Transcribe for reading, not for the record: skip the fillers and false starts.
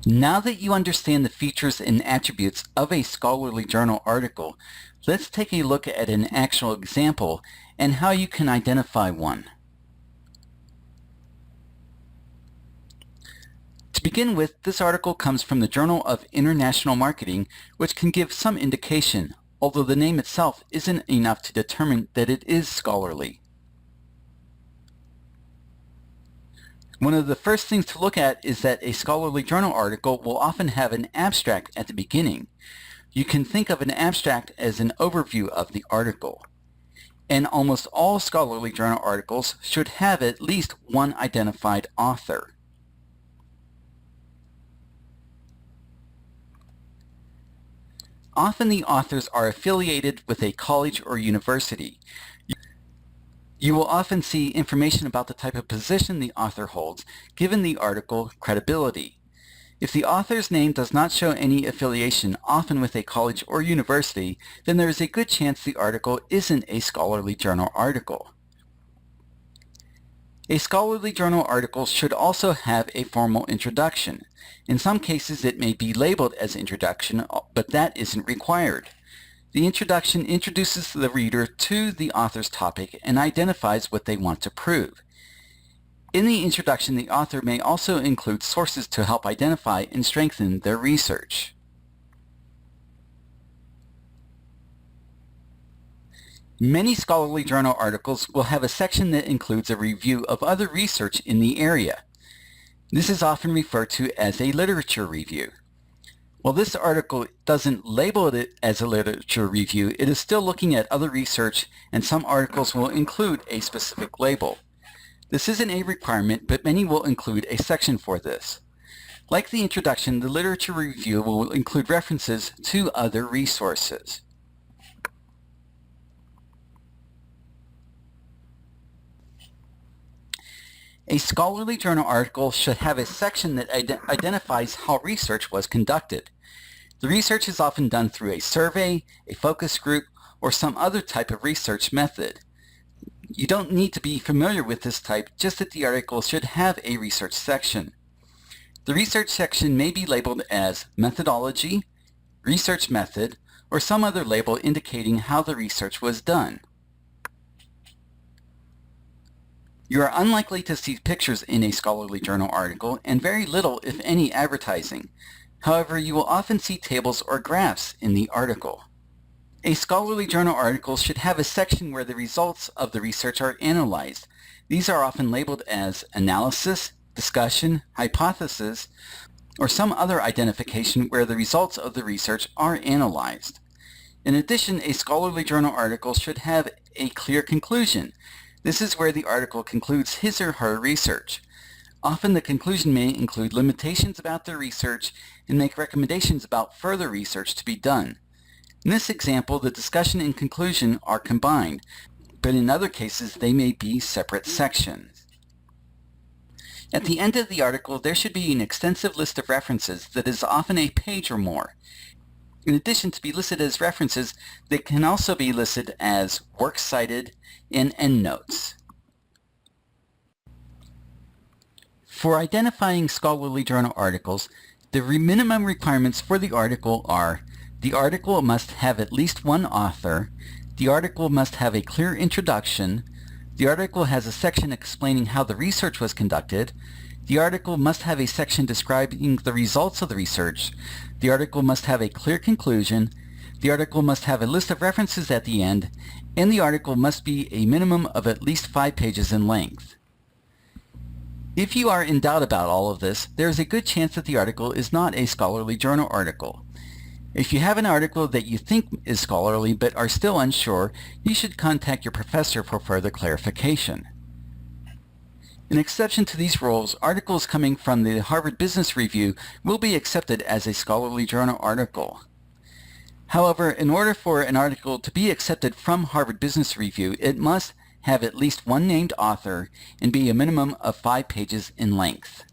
Now that you understand the features and attributes of a scholarly journal article, let's take a look at an actual example and how you can identify one. To begin with, this article comes from the Journal of International Marketing, which can give some indication, although the name itself isn't enough to determine that it is scholarly. One of the first things to look at is that a scholarly journal article will often have an abstract at the beginning. You can think of an abstract as an overview of the article. And almost all scholarly journal articles should have at least one identified author. Often the authors are affiliated with a college or university. You will often see information about the type of position the author holds, given the article credibility. If the author's name does not show any affiliation, often with a college or university, then there is a good chance the article isn't a scholarly journal article. A scholarly journal article should also have a formal introduction. In some cases it may be labeled as introduction, but that isn't required. The introduction introduces the reader to the author's topic and identifies what they want to prove. In the introduction, the author may also include sources to help identify and strengthen their research. Many scholarly journal articles will have a section that includes a review of other research in the area. This is often referred to as a literature review. While this article doesn't label it as a literature review, it is still looking at other research, and some articles will include a specific label. This isn't a requirement, but many will include a section for this. Like the introduction, the literature review will include references to other resources. A scholarly journal article should have a section that identifies how research was conducted. The research is often done through a survey, a focus group, or some other type of research method. You don't need to be familiar with this type, just that the article should have a research section. The research section may be labeled as methodology, research method, or some other label indicating how the research was done. You are unlikely to see pictures in a scholarly journal article, and very little, if any, advertising. However, you will often see tables or graphs in the article. A scholarly journal article should have a section where the results of the research are analyzed. These are often labeled as analysis, discussion, hypothesis, or some other identification where the results of the research are analyzed. In addition, a scholarly journal article should have a clear conclusion. This is where the article concludes his or her research. Often the conclusion may include limitations about the research and make recommendations about further research to be done. In this example, the discussion and conclusion are combined, but in other cases they may be separate sections. At the end of the article, there should be an extensive list of references that is often a page or more. In addition to be listed as references, they can also be listed as works cited and endnotes. For identifying scholarly journal articles, the minimum requirements for the article are: the article must have at least one author, the article must have a clear introduction, the article has a section explaining how the research was conducted, the article must have a section describing the results of the research, the article must have a clear conclusion, the article must have a list of references at the end, and the article must be a minimum of at least 5 pages in length. If you are in doubt about all of this, there is a good chance that the article is not a scholarly journal article. If you have an article that you think is scholarly but are still unsure, you should contact your professor for further clarification. An exception to these rules, articles coming from the Harvard Business Review will be accepted as a scholarly journal article. However, in order for an article to be accepted from Harvard Business Review, it must have at least one named author and be a minimum of 5 pages in length.